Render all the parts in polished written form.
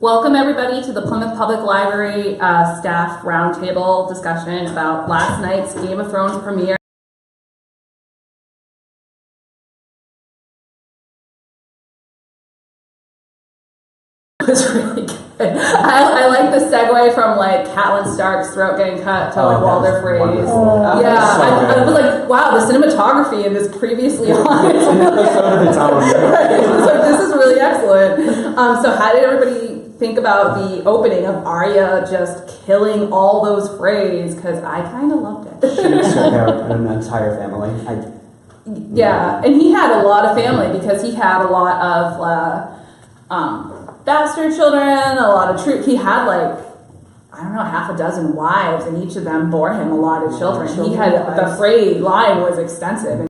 Welcome everybody to the Plymouth Public Library staff roundtable discussion about last night's Game of Thrones premiere. It was really good. I like the segue from like Catelyn Stark's throat getting cut to like Walder Frey's. I was like, wow, the cinematography in this previously on. It's an episode of its own. It was like, this is really excellent. So how did everybody think about the opening of Arya just killing all those Freys? Because I kind of loved it. She took out an entire family. Yeah, and he had a lot of family because he had a lot of bastard children, a lot of he had like, I don't know, half a dozen wives, and each of them bore him a lot of children. He had, the Frey line was extensive.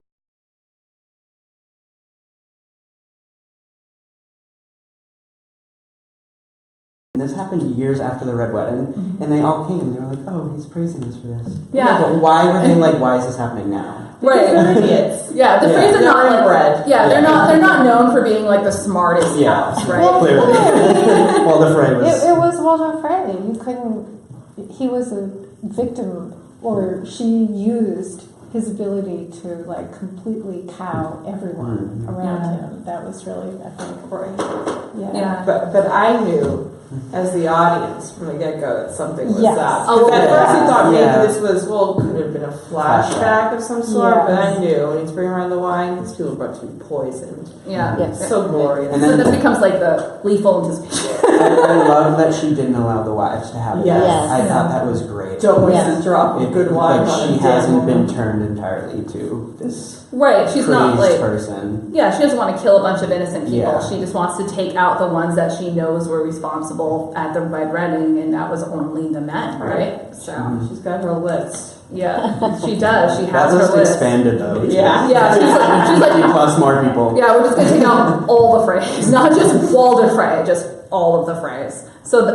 And this happened years after the Red Wedding, and they all came, and they were like, oh, he's praising us for this. Yeah. But why were they like, why is this happening now? Right. They're idiots. Yeah, the Freys are not like bread. Yeah, they're not known for being like the smartest house, right? Well, Clearly. Well, the Frey was... It was Walder Frey. You couldn't... He was a victim, or she used his ability to like completely cow everyone around him. That was really, I think, Right. yeah. But I knew, as the audience from the get-go, that something was Yes. up. Oh, At first I thought maybe yeah. this was, could have been a flashback of some sort, Yes. but I knew when he's bringing around the wine, these people are about to be poisoned. Yeah. Yes. So glorious. And So then- this becomes like the lethal anticipation. I love that she didn't allow the wives to have it. Yes. Yes. I thought that was great. Don't waste Yeah. a drop of good wine Like, on she a hasn't damn been turned entirely to this Right, she's not crazed like person. yeah, she doesn't want to kill a bunch of innocent people. Yeah. She just wants to take out the ones that she knows were responsible at the Red Wedding, and that was only the men, right? So She's got her list. yeah, she does. She That has her list list. expanded though. Yeah. Yeah, she's like 50 plus more people. yeah, we're just gonna take out all the Freys, not just Walder Frey, just all of the Freys. So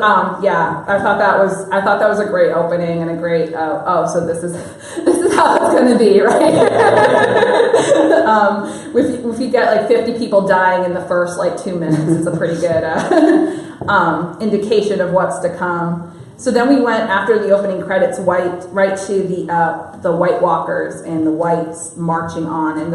yeah, I thought that was a great opening and a great so this is how it's gonna be, right? If you get like 50 people dying in the first like 2 minutes, it's a pretty good indication of what's to come. So then we went after the opening credits, right to the White Walkers and the Whites marching on, and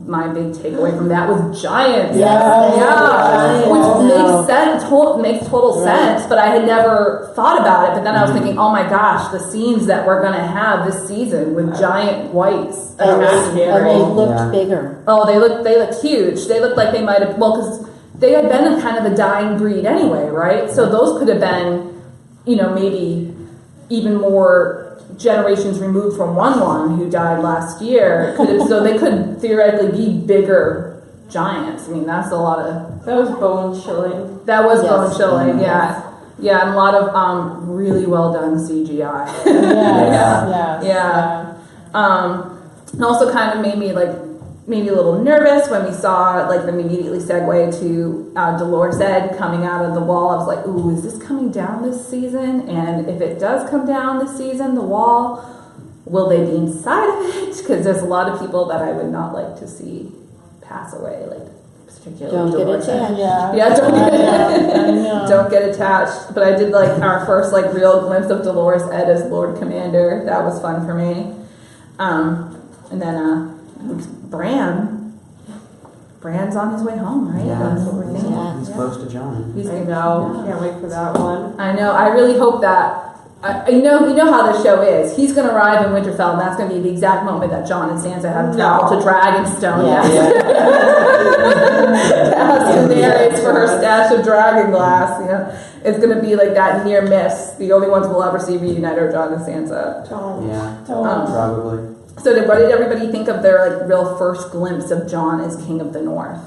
my big takeaway from that was giants. Yes. Which makes total sense, but I had never thought about it. But then I was thinking, oh my gosh, the scenes that we're gonna have this season with giant whites And attacking. they looked Yeah. bigger. Oh, they looked huge. They looked like they might have, because they had been a kind of a dying breed anyway, right? So those could have been, maybe even more generations removed from one who died last year. So they could theoretically be bigger giants. I mean, that's a lot of... That was bone chilling. That was Yes. bone chilling, yeah. Yeah, and a lot of really well done CGI. Yeah. And also kind of made me maybe a little nervous when we saw them immediately segue to Dolores Ed coming out of the wall. I was like, ooh, is this coming down this season? And if it does come down this season, the wall, will they be inside of it? Because there's a lot of people that I would not like to see pass away, particularly Don't get Dolores Ed. attached. Yeah, I know. don't get attached. But I did our first real glimpse of Dolores Ed as Lord Commander. That was fun for me. And then Bran's on his way home, right? Yeah. That's what we're thinking. Yeah. He's close to John. He's I know. Can't wait for that one. I know. I really hope that. You know how the show is. He's going to arrive in Winterfell, and that's going to be the exact moment that Jon and Sansa have traveled to Dragonstone. Yeah. To ask Daenerys for her stash of dragon glass. It's going to be like that near miss. The only ones we'll ever see reunite are Jon and Sansa. Yeah, Don't. probably. So what did everybody think of their real first glimpse of Jon as King of the North?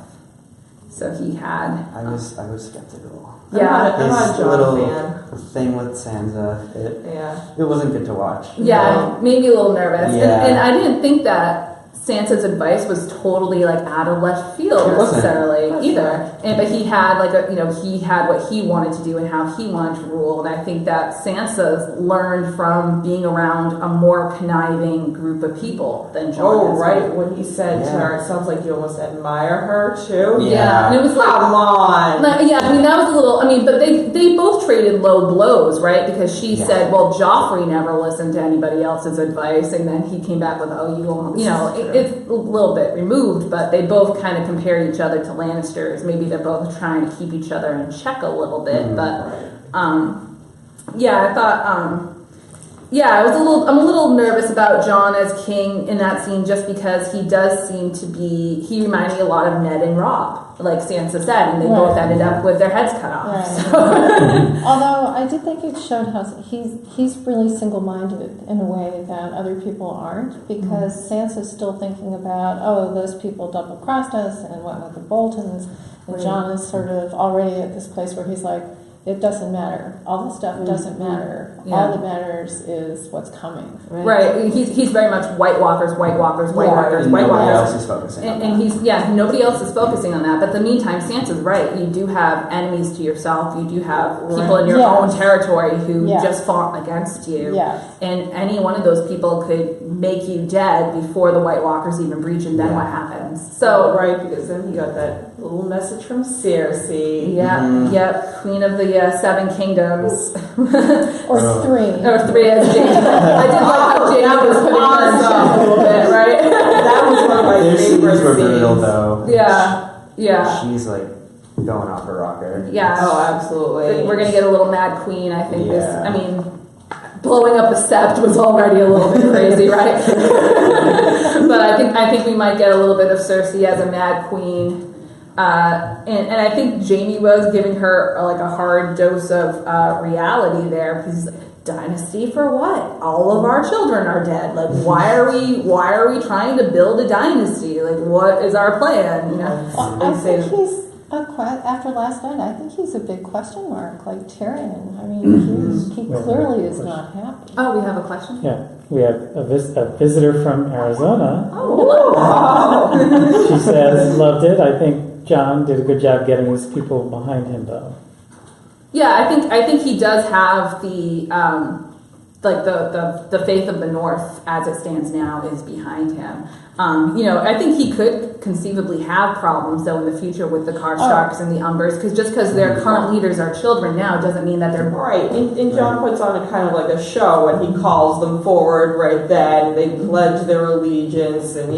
So he had. I was skeptical. Yeah. I'm not a His Jon little fan. thing with Sansa, Yeah. it wasn't good to watch. Yeah, made me a little nervous. Yeah. And I didn't think that Sansa's advice was totally like out of left field It wasn't. necessarily either. But he had like he had what he wanted to do and how he wanted to rule. And I think that Sansa's learned from being around a more conniving group of people than Jon. Oh, has right. been. When he said to her, it sounds like you almost admire her too. Yeah, and it was like, come on. yeah, I mean that was a little. I mean, but they both traded low blows, right? Because she said, "Well, Joffrey never listened to anybody else's advice," and then he came back with, "Oh, you don't," it's a little bit removed, but they both kind of compare each other to Lannisters. Maybe they're both trying to keep each other in check a little bit, but I thought. I'm a little nervous about Jon as king in that scene just because he does seem to be, he reminded me a lot of Ned and Robb, like Sansa said, and they both ended up with their heads cut off. Right. So. Although I did think it showed how he's really single-minded in a way that other people aren't, because Sansa's still thinking about, oh, those people double-crossed us and went with the Boltons, and Jon is sort of already at this place where he's like, it doesn't matter. All this stuff doesn't matter. Yeah. All that matters is what's coming. Right. He's very much White Walkers, White Walkers, White Walkers, And White nobody Walkers. else is focusing on And he's nobody else is focusing on that. But in the meantime, Sansa's right. You do have enemies to yourself. You do have people in your own territory who just fought against you. Yes. And any one of those people could make you dead before the White Walkers even breach, and then what happens? So right, because then he got that little message from Cersei. Yep, Queen of the Seven Kingdoms. Or three. Or three as Jamie. I did like how Jamie was putting her in check a little bit, right? That was one of my Their scenes favorite were scenes. brutal, though. Yeah. She's like going off her rocker. Yeah. Oh, absolutely. We're gonna get a little Mad Queen, I think. Blowing up the Sept was already a little bit crazy, right? But I think we might get a little bit of Cersei as a Mad Queen. And I think Jamie was giving her like a hard dose of reality there, because dynasty for what? All of our children are dead. Like, why are we trying to build a dynasty? Like, what is our plan? You know? I think he's after last night. I think he's a big question mark, like Tyrion. I mean, he clearly is not happy. Oh, we have a question. Yeah, we have a visitor from Arizona. Oh. She says, loved it. I think Jon did a good job getting his people behind him, though. Yeah, I think he does have the the faith of the North as it stands now is behind him. I think he could conceivably have problems though in the future with the Karstarks and the Umbers, because their current leaders are children now doesn't mean that they're right. And Jon puts on a kind of like a show when he calls them forward right then. They pledge their allegiance, and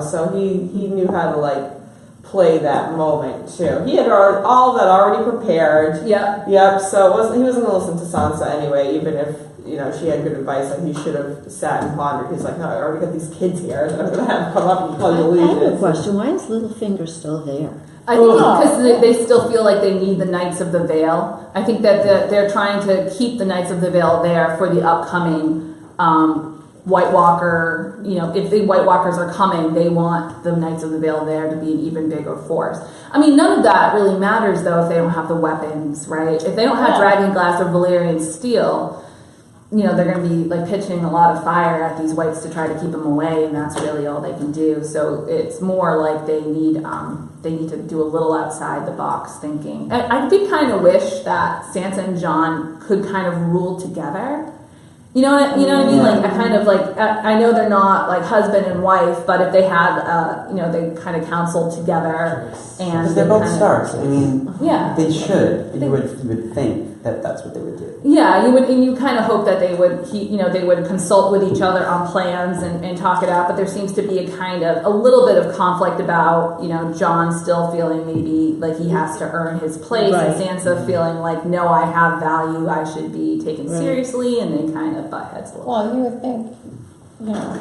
so he knew how to like play that moment too. He had all that already prepared. Yep. So he wasn't going to listen to Sansa anyway, even if she had good advice that he should have sat and pondered. He's like, no, I already got these kids here that I'm going to have come up and pledge allegiance. I have a question. Why is Littlefinger still there? I think because they still feel like they need the Knights of the Vale. I think that they're trying to keep the Knights of the Vale there for the upcoming White Walker. If the White Walkers are coming, they want the Knights of the Vale there to be an even bigger force. I mean, none of that really matters though if they don't have the weapons, right? If they don't have dragon glass or Valyrian steel, they're going to be like pitching a lot of fire at these whites to try to keep them away, and that's really all they can do. So it's more like they need to do a little outside the box thinking. I did kind of wish that Sansa and Jon could kind of rule together. You know what I mean? Like, I know they're not like husband and wife, but if they had, they kind of counseled together, and because they're both Starks. I mean, they should. You would think that that's what they would do. Yeah, you would, and you kind of hope that they would consult with each other on plans and talk it out. But there seems to be a little bit of conflict about, Jon still feeling maybe like he has to earn his place, and Sansa feeling like, no, I have value, I should be taken seriously, and they kind of butt heads a little. Well, you would think,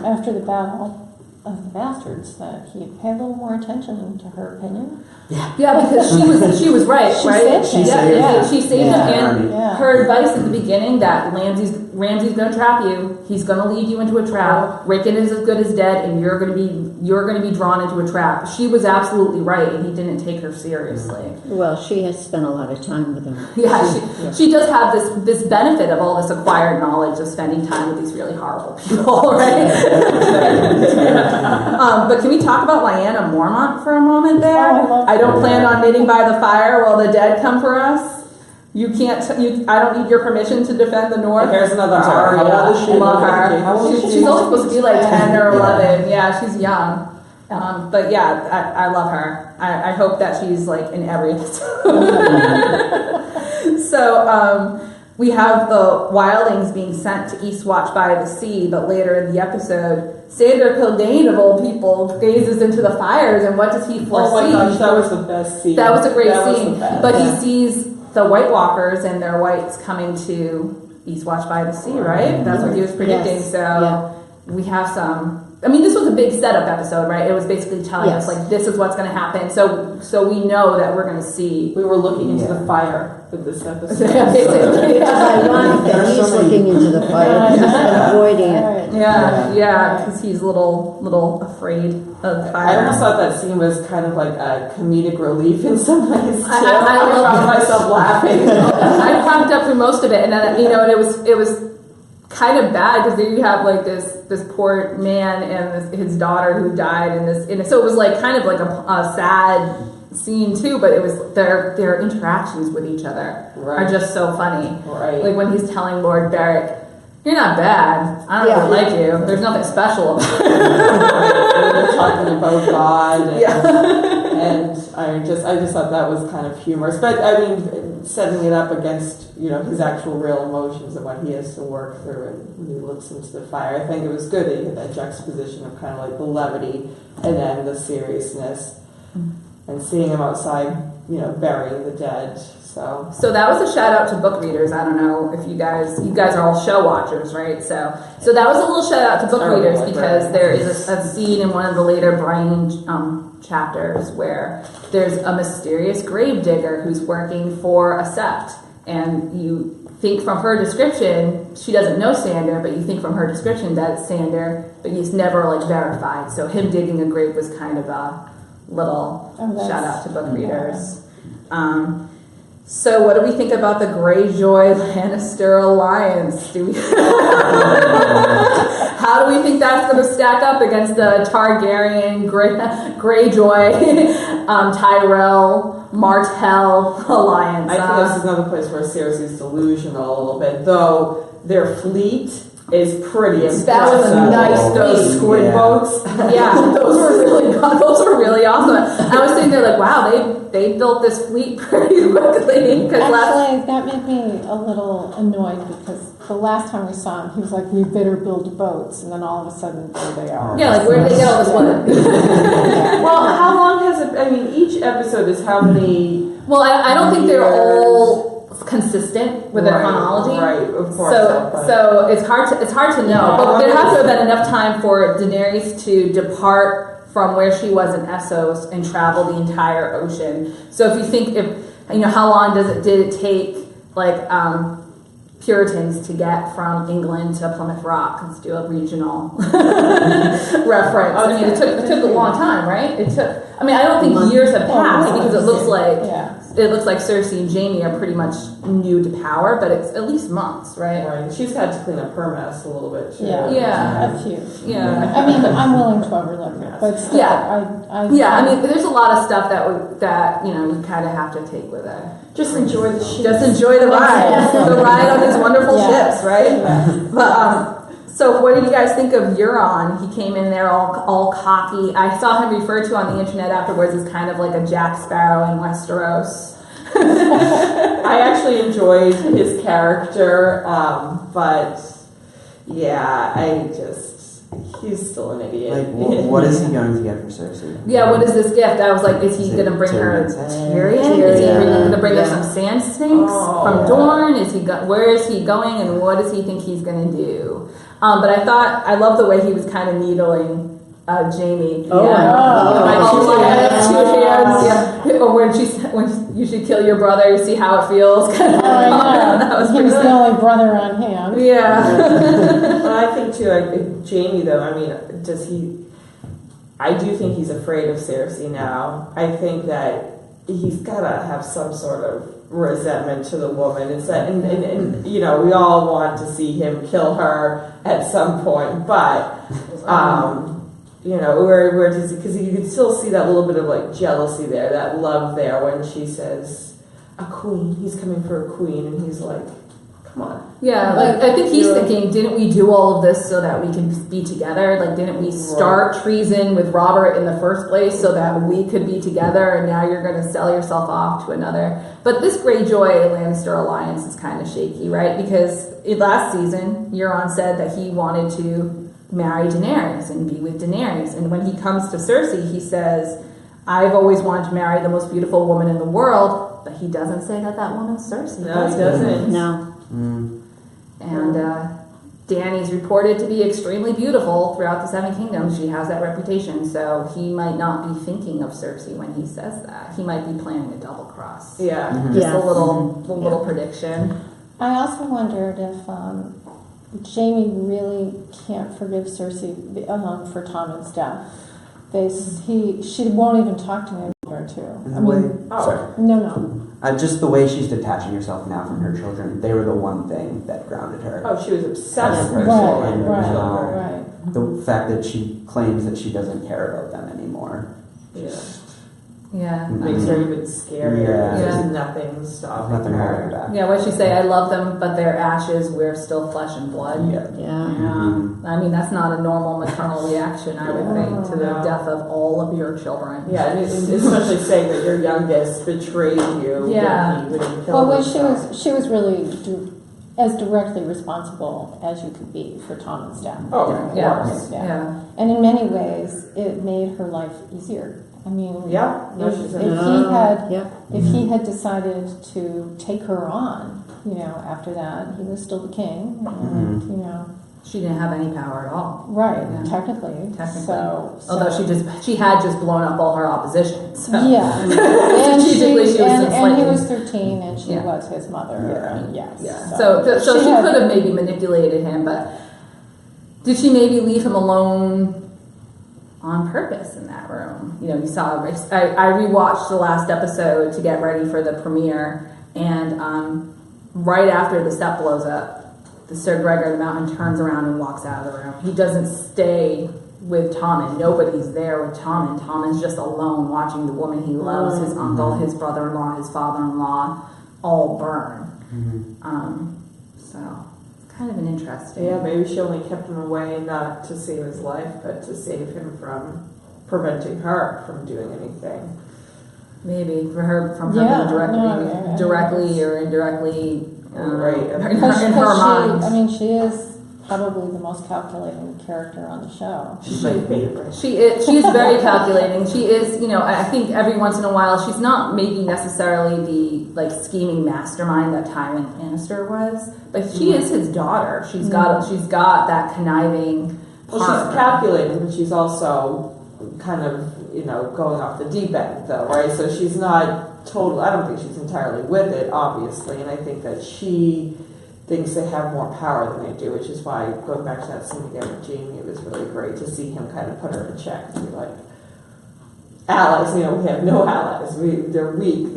after the Battle of the Bastards, that he'd pay a little more attention to her opinion. Yeah, because she was right, right? She saved him, and Yeah. her advice at the beginning that Ramsay's going to trap you. He's going to lead you into a trap. Rickon is as good as dead, and you're going to be you're going to be drawn into a trap. She was absolutely right, and he didn't take her seriously. Well, she has spent a lot of time with him. Yeah, she does have this benefit of all this acquired knowledge of spending time with these really horrible people, right? But can we talk about Lyanna Mormont for a moment there? I don't plan on knitting by the fire while the dead come for us. You can't. I don't need your permission to defend the North. Here's another Sorry, Arya. how old is she? Love her. How old is she? She's only supposed to be like 10 or 11. Yeah, she's young. But yeah, I love her. I hope that she's like in every episode. So we have the wildlings being sent to Eastwatch by the Sea, but later in the episode, Sandor Clegane of all people gazes into the fires, and what does he foresee? Oh my gosh, that was the best scene. That was a great That was scene. the best. But he sees the White Walkers and their whites coming to Eastwatch by the Sea, right? That's what he was predicting. Yes. So Yeah. we have some. I mean, this was a big setup episode, right? It was basically telling us Yes. like this is what's going to happen. So we know that we're going to see. We were looking into Yeah. the fire with this episode. Basically, It's ironic that There's he's so many- looking into the fire, he's avoiding it. Yeah, because he's a little afraid of I fire. almost thought that scene was kind of like a comedic relief in some ways too. I I found myself laughing. I cracked up through most of it, and then and it was kind of bad because there you have like this poor man and his daughter who died in this, and so it was like kind of like a sad scene too. But it was their interactions with each other Right. are just so funny. Right. Like when he's telling Lord Beric, "You're not bad. I don't really like you. There's nothing special about it." They're talking about God, and, Yeah. and I just thought that was kind of humorous. But I mean, setting it up against his actual real emotions and what he has to work through, and when he looks into the fire, I think it was good that you had that juxtaposition of kind of like the levity and then the seriousness, and seeing him outside, burying the dead. So that was a shout out to book readers. I don't know if you guys are all show watchers, right? So that was a little shout out to book readers because there is a scene in one of the later Brian chapters where there's a mysterious grave digger who's working for a sept, and you think from her description she doesn't know Sandor, but you think from her description that it's Sandor, but he's never like verified. So him digging a grave was kind of a little shout out to book readers. So what do we think about the Greyjoy Lannister alliance? How do we think that's going to stack up against the Targaryen, Greyjoy, Tyrell, Martell alliance? I think this is another place where Cersei's delusional a little bit, though their fleet is pretty impressive. That was nice. Those squid boats. Yeah, those were really awesome. I was sitting there like, wow, they built this fleet pretty quickly. Actually, that made me a little annoyed because the last time we saw him, he was like, "We better build boats," and then all of a sudden, there they are. Yeah, like where did they get all this wood? Well, how long has it? I mean, each episode is how many? Well, I don't think they're all consistent with their chronology. Right, of course. So it's hard to know. But there has to have been enough time for Daenerys to depart from where she was in Essos and travel the entire ocean. So if you think how long did it take like Puritans to get from England to Plymouth Rock? Let's do a regional reference. I mean, it took a long time, right? I don't think years have passed because it looks like Cersei and Jaime are pretty much new to power, but it's at least months, right? Right. She's had to clean up her mess a little bit too. Yeah. A few. Yeah. I mean, I'm willing to overlook it, but still, Yeah, I mean, there's a lot of stuff that you kind of have to take with it. Just enjoy the shit. Just enjoy the ride, the ride on these wonderful ships, right? Yeah. But so what did you guys think of Euron? He came in there all cocky. I saw him referred to on the internet afterwards as kind of like a Jack Sparrow in Westeros. I actually enjoyed his character, but yeah, he's still an idiot. Like, what is he going to get for Cersei? Yeah, what is this gift? I was like, is he going to bring her Tyrion? Is he going to bring her some sand snakes from Dorne? Where is he going, and what does he think he's going to do? But I love the way he was kind of needling Jaime. Oh, I have 2 hands. Yeah. Or when you should kill your brother, you see how it feels. That was he was the only brother on hand. Yeah. But I think too, like Jaime though. I mean, I do think he's afraid of Cersei now. I think that he's gotta have some sort of resentment to the woman. It's that, and you know, we all want to see him kill her at some point, but you know, where does he? Because you can still see that little bit of like jealousy there, that love there when she says, "A queen, he's coming for a queen," and he's like, "Come on." Yeah, like I think he's thinking, didn't we do all of this so that we can be together? Like, didn't we start treason with Robert in the first place so that we could be together? And now you're going to sell yourself off to another. But this Greyjoy Lannister alliance is kind of shaky, right? Because last season, Euron said that he wanted to marry Daenerys and be with Daenerys. And when he comes to Cersei, he says, I've always wanted to marry the most beautiful woman in the world. But he doesn't say that that woman's Cersei. No, he doesn't. No. And Dany's reported to be extremely beautiful throughout the Seven Kingdoms. She has that reputation. So he might not be thinking of Cersei when he says that. He might be planning a double cross. Yeah. Just Yeah. a little prediction. I also wondered if Jaime really can't forgive Cersei for Tommen's death. She won't even talk to him or two. And the way, sorry. No. Just the way she's detaching herself now from her children, they were the one thing that grounded her. Oh, she was obsessed with her Right, children. and her right, children. right. The fact that she claims that she doesn't care about them anymore. Yeah. Yeah. Makes her even scarier. Yeah. There's nothing stopping Nothing her. holding her back. Yeah, what she say? I love them, but their ashes, we're still flesh and blood. Yeah. Yeah. I mean, that's not a normal maternal reaction, I would think, to the No. death of all of your children. Yeah, and especially saying that your youngest betrayed you Yeah. when he Well, killed when himself. she was really as directly responsible as you could be for Tommen's death. Oh, of Yeah. course. Yeah. And in many ways, it made her life easier. I mean, Yeah. No, if, she's if in he had decided to take her on, after that, he was still the king, and She didn't have any power at all. right, Yeah. technically. So, Although she had just blown up all her opposition. So. yeah, and Strategically, she was and he enslaved. was 13, and she Yeah. was his mother. Yeah. And yes, Yeah. So she could have maybe manipulated him, but did she maybe leave him alone on purpose in that room? You saw. I rewatched the last episode to get ready for the premiere, and right after the set blows up, the Sir Gregor of the Mountain turns around and walks out of the room. He doesn't stay with Tommen. Nobody's there with Tommen. Tommen's just alone watching the woman he loves, his uncle, his brother-in-law, his father-in-law, all burn. So it's kind of an interesting. Yeah, maybe she only kept him away not to save his life, but to save him from preventing her from doing anything. Maybe for her from her Yeah, being directly or indirectly Right. in her mind. she is probably the most calculating character on the show. She's my favorite. She is very calculating. She is, I think every once in a while she's not maybe necessarily the scheming mastermind that Tywin Lannister was, but she is his daughter. She's got that conniving Well, she's calculating, but she's also kind of, going off the deep end, though, right? So she's not total. I don't think she's entirely with it, obviously, and I think that she thinks they have more power than they do, which is why, going back to that scene again with Jaime, it was really great to see him kind of put her in check and be like, allies, we have no allies. They're weak.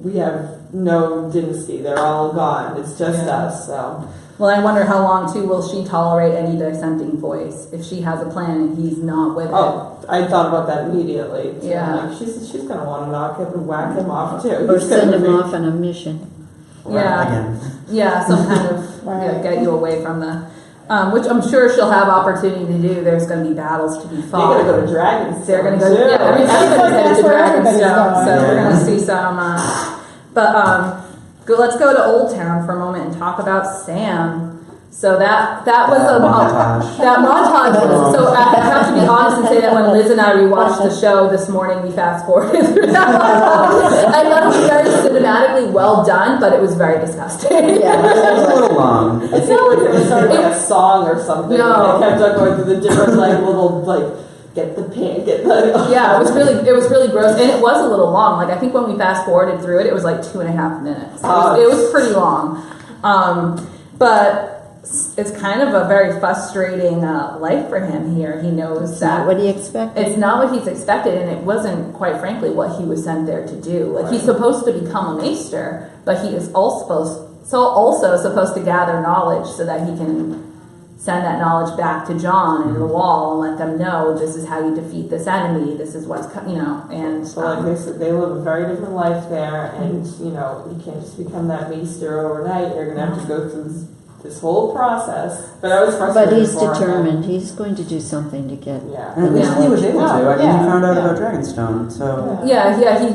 We have no dynasty. They're all gone. It's just us. So. Well, I wonder how long too will she tolerate any dissenting voice if she has a plan and he's not with it. Oh, I thought about that immediately. So Yeah. I'm like, she's going to want to knock him and whack him off too. Or He's send gonna him be- off on a mission. Yeah. Again. Yeah, some kind of get you away from the, which I'm sure she'll have opportunity to do. There's going to be battles to be They're fought. going to go to Dragonstone. They're going to go. too. Yeah, everybody's headed That's to where everybody's Dragonstone, going. so we're going to see some. Let's go to Old Town for a moment and talk about Sam. So that was a montage. That montage was, so I have to be honest and say that when Liz and I rewatched the show this morning, we fast forwarded through that. I thought it was very cinematically well done, but it was very disgusting. Yeah. It's a little long. It seemed like it was sort of like a song or something. No. And they kept on going through the different little get the pin, get the. Yeah, it was really gross, and it was a little long. Like I think when we fast forwarded through it, it was like 2.5 minutes. It was pretty long, but. it's kind of a very frustrating life for him here. He knows Is that that what he expected? it's not what he's expected, and it wasn't, quite frankly, what he was sent there to do. Like, he's supposed to become a maester, but he is also supposed to gather knowledge so that he can send that knowledge back to John and the wall and let them know this is how you defeat this enemy. This is what's and So like they said, they live a very different life there, and you can't just become that maester overnight. You're gonna have to go through this whole process. But I was frustrated. But he's for him. determined. He's going to do something to get. Yeah. And at least he was able to. I mean, Yeah. he found out Yeah. about Dragonstone, so.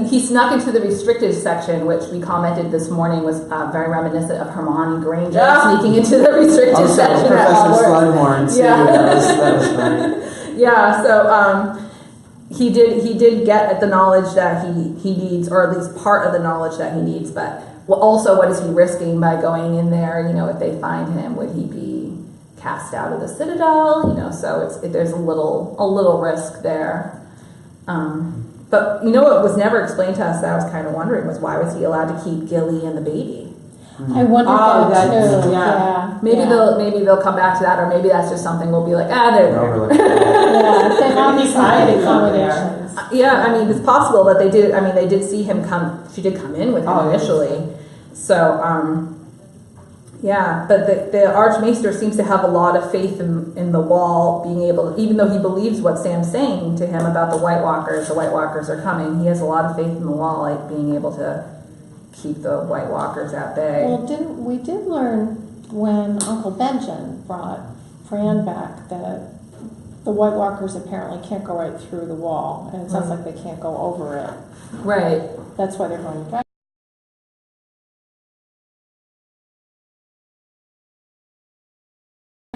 he snuck into the restricted section, which we commented this morning was very reminiscent of Hermione Granger sneaking into the restricted Also, section at Professor Hogwarts. Slughorn, too. Yeah. That was funny. Yeah, so he did get the knowledge that he needs, or at least part of the knowledge that he needs. But also, what is he risking by going in there? If they find him, would he be cast out of the Citadel? So there's a little risk there. But what was never explained to us that I was kind of wondering was, why was he allowed to keep Gilly and the baby? I wondered that too. yeah. Maybe Yeah. they'll come back to that, or maybe that's just something we'll be like, they're there. Overlooked. Yeah, they're not He's the hiding same over there. accommodations. Yeah, I mean, it's possible, but they did see him come. She did come in with him Oh, yes. initially. So, yeah, but the Archmaester seems to have a lot of faith in the wall being able, even though he believes what Sam's saying to him about the White Walkers are coming, he has a lot of faith in the wall, like being able to keep the White Walkers at bay. Well, we did learn when Uncle Benjamin brought Fran back that the White Walkers apparently can't go right through the wall, and it sounds like they can't go over it. Right. That's why they're going to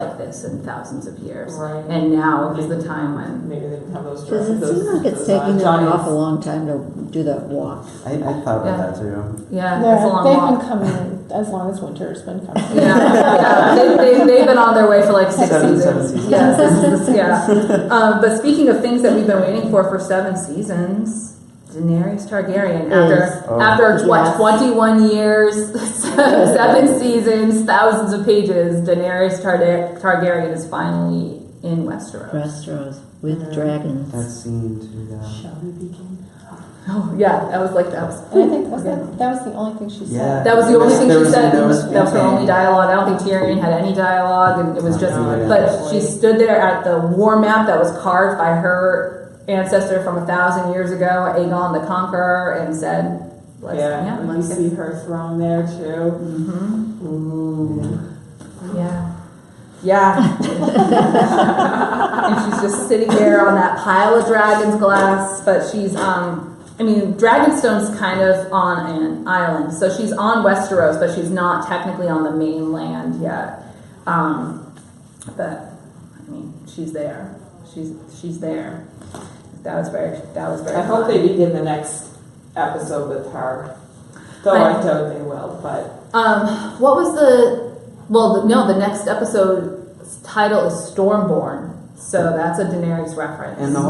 Like this in thousands of years. Right. And now is the time when Maybe they didn't have those. Does it seem like it's those, taking them an giants. awful long time to do that walk? I thought about Yeah. that, too. it's a long They've walk. been coming as long as winter's been coming. Yeah. They've been on their way for like six Seven seasons. seasons. Yes, but speaking of things that we've been waiting for 7 seasons, Daenerys Targaryen, after Yes. 21 years, 7 seasons, thousands of pages, Daenerys Targaryen is finally in Westeros. Westeros with dragons. That scene, too, yeah. Shall we begin? Oh yeah, that was. And I think that was the only thing she Yeah. said. That was the only thing There she was said. no That was her speaking. only dialogue. I don't think Tyrion had any dialogue, and it was just. No, yeah. But she stood there at the war map that was carved by her ancestor from 1,000 years ago, Aegon the Conqueror, and said, You let's see her throne there too. Mm-hmm. Ooh. Yeah. And she's just sitting there on that pile of dragon's glass, but she's Dragonstone's kind of on an island, so she's on Westeros, but she's not technically on the mainland yet. But she's there. She's there. That was very I hope fun. they begin the next episode with her. Though I doubt they will, but What was the next episode's title is Stormborn, so that's a Daenerys reference. And the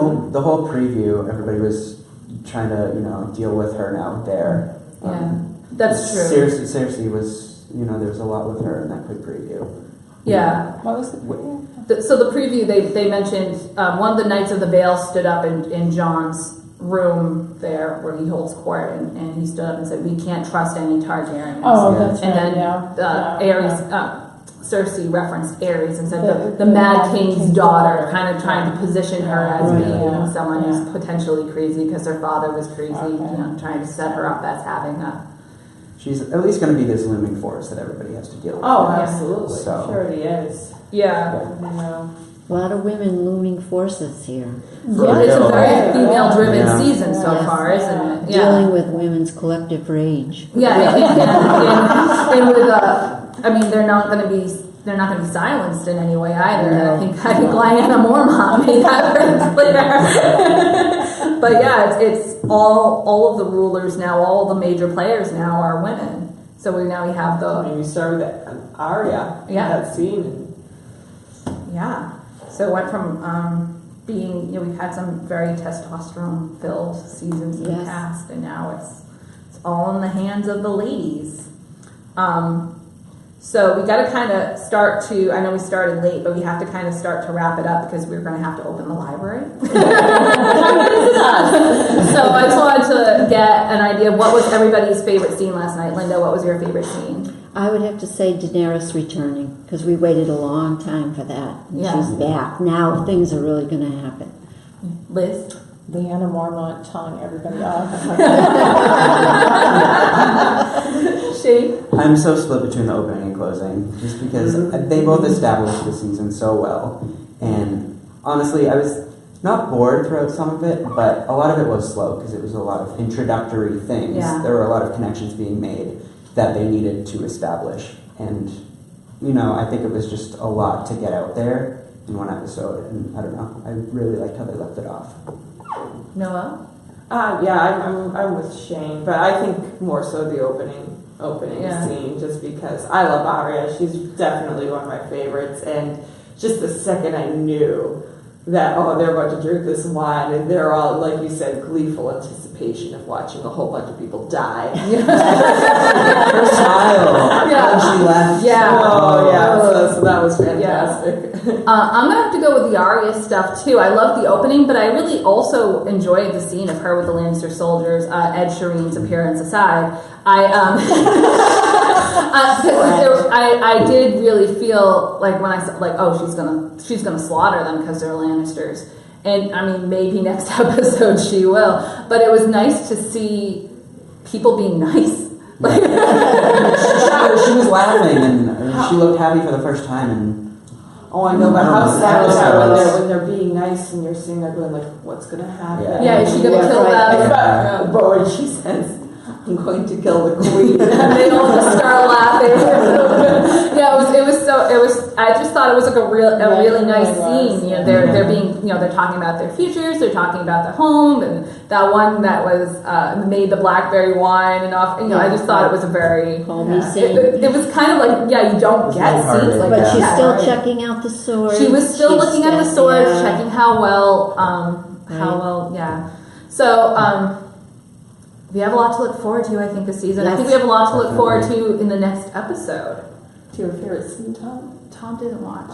whole preview, everybody was trying to, deal with her now there. Yeah, that's true. Cersei was, there was a lot with her in that quick preview. Yeah. What was the preview? So the preview, they mentioned one of the Knights of the Vale stood up in Jon's room there where he holds court, and he stood up and said, "We can't trust any Targaryens." Oh, that's and right. then Yeah. Cersei referenced Aerys and said the The Mad King's daughter, daughter. kind of trying to position her as Right. being someone Yeah. who's potentially crazy because her father was crazy, Okay. trying to set her up as having a. She's at least going to be this looming force that everybody has to deal with. oh, Yeah. absolutely, So- sure he is. Yeah. A lot of women looming forces here. Yeah. It's a very Yeah. female-driven Yeah. season so Yes. far, isn't it? Yeah. Dealing with women's collective rage. Yeah, and with they're not going to be silenced in any way either. No. I think Lyanna Mormont made that very clear. But yeah, it's all of the rulers now, all the major players now are women. So we have I the mean, you started with Arya. Yeah. That scene. So it went from being we've had some very testosterone filled seasons in the Yes. past, and now it's all in the hands of the ladies. So we got to kind of start to, I know we started late, but we have to kind of start to wrap it up because we're going to have to open the library. So I just wanted to get an idea of what was everybody's favorite scene last night. Linda, what was your favorite scene? I would have to say Daenerys returning, because we waited a long time for that. And Yeah. she's back. Now things are really going to happen. Liz? Leanna Mormont telling everybody off. Shane? I'm so split between the opening and closing, just because they both established the season so well. And honestly, I was not bored throughout some of it, but a lot of it was slow because it was a lot of introductory things. Yeah. There were a lot of connections being made that they needed to establish. And, I think it was just a lot to get out there in one episode. And I don't know, I really liked how they left it off. Noah? Yeah, I'm with Shane, but I think more so the opening Yeah. scene, just because I love Arya. She's definitely one of my favorites, and just the second I knew that they're about to drink this wine, and they're all, like you said, gleeful anticipation of watching a whole bunch of people die. Her smile when she left. Yeah. Oh yeah, so that was fantastic. I'm gonna have to go with the Arya stuff too. I love the opening, but I really also enjoyed the scene of her with the Lannister soldiers. Ed Sheeran's appearance aside, I did really feel like when I saw she's gonna slaughter them because they're Lannisters, and I mean maybe next episode she will. But it was nice to see people being nice. She was laughing and she looked happy for the first time. And Oh, I know, but how Oh, sad is that episodes. when they're being nice and you're seeing they're going like, what's gonna happen? Yeah, is she gonna kill them? But when she says, I'm going to kill the queen. And they all just start laughing. Yeah, I just thought it was like a really nice scene. They're being, they're talking about their futures, they're talking about their home, and that one that was made the blackberry wine and off. I just thought it was a very Homey scene. It was kind of like, you don't get scenes like But that. she's still right? checking out the swords. She was still She's looking at the still- swords, yeah. checking how well, Right. So, we have a lot to look forward to, I think, this season. I Yes. think we have a lot to look forward to in the next episode. Do you have a favorite scene, Tom? Tom didn't watch.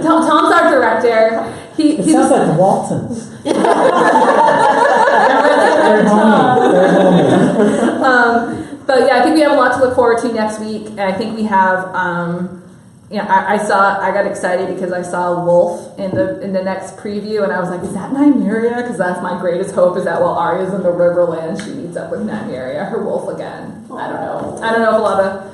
Tom's our director. It He's sounds like the Waltons. They're homey. But yeah, I think we have a lot to look forward to next week. And I think we have, I got excited because I saw Wolf in the next preview, and I was like, is that Nymeria? Because that's my greatest hope, is that while Arya's in the Riverland, she meets up with Nymeria, her wolf again. I don't know if a lot of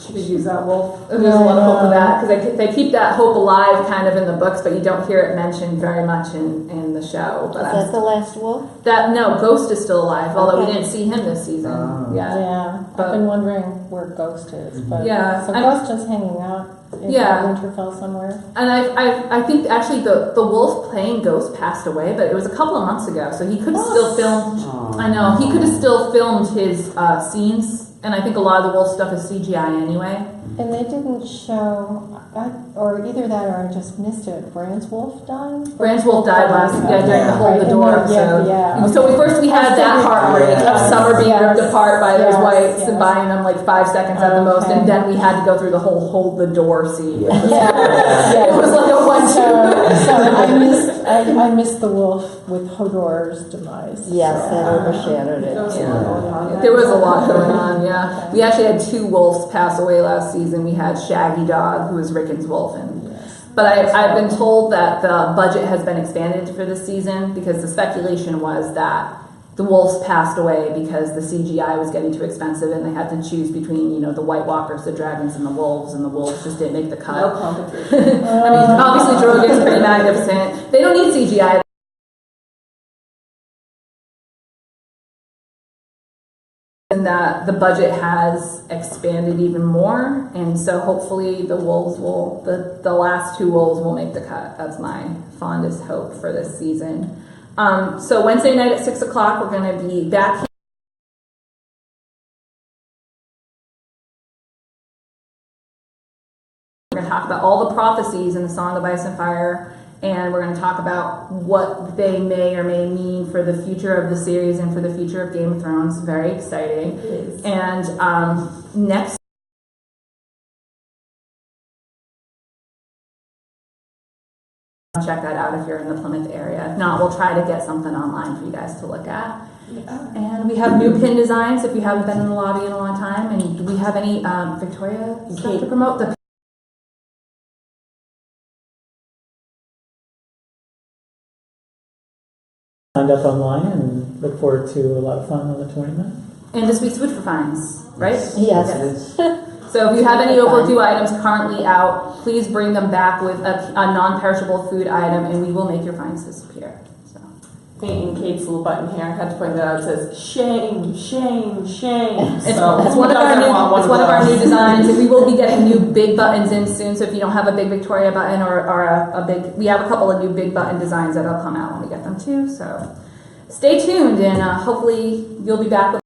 Should we use that wolf? there's a lot of hope in that, because they keep that hope alive kind of in the books, but you don't hear it mentioned very much in the show. But Is that the last wolf? Ghost is still alive, although we Okay. didn't see him this season. Oh. Yeah, But- I've been wondering where Ghost is, but Yeah, so I'm- Ghost is hanging out in Yeah. Winterfell somewhere. And I think actually the wolf playing Ghost passed away, but it was a couple of months ago, so he could have still filmed. Aw. I know he could have still filmed his scenes, and I think a lot of the wolf stuff is CGI anyway. And they didn't show, or either that or I just missed it. Bran's wolf died. Bran's wolf died last during the Hold Right, the and Door then- episode. Yeah. So first we had that heartbreak of Yes. Summer being ripped apart by those Yes, whites yes. and buying them like 5 seconds at the most, Okay. and then we had to go through the whole Hold the Door scene. Yeah. Yeah. It was like a So one-two. I missed the wolf with Hodor's demise. Yes, So- that overshadowed There was it. a lot going on. There was a lot going on, yeah. We actually had 2 wolves pass away last season. We had Shaggy Dog, who was Rickon's wolf, but I've been told that the budget has been expanded for this season, because the speculation was that the wolves passed away because the CGI was getting too expensive, and they had to choose between, the White Walkers, the dragons, and the wolves just didn't make the cut. No competition. I mean, obviously Drogon's pretty magnificent. They don't need CGI. And that the budget has expanded even more, and so hopefully the wolves the last 2 wolves will make the cut. That's my fondest hope for this season. So Wednesday night at 6 o'clock, we're going to be back here. We're going to talk about all the prophecies in the Song of Ice and Fire, and we're going to talk about what they may or may mean for the future of the series and for the future of Game of Thrones. Very exciting. And next check that out if you're in the Plymouth area. If not, we'll try to get something online for you guys to look at. And we have new pin designs if you haven't been in the lobby in a long time. And do we have any Victoria stuff to promote? The Signed up online and look forward to a lot of fun on the 29th. and this week's food for fines, right? Yes. So if you have any overdue items currently out, please bring them back with a non-perishable food item, and we will make your fines disappear. So. In Kate's little button here, I had to point that out. It says shame, shame, shame. It's So one of our new those? designs, and we will be getting new big buttons in soon. So if you don't have a big Victoria button or a big, we have a couple of new big button designs that'll come out when we get them too. So stay tuned, and hopefully you'll be back with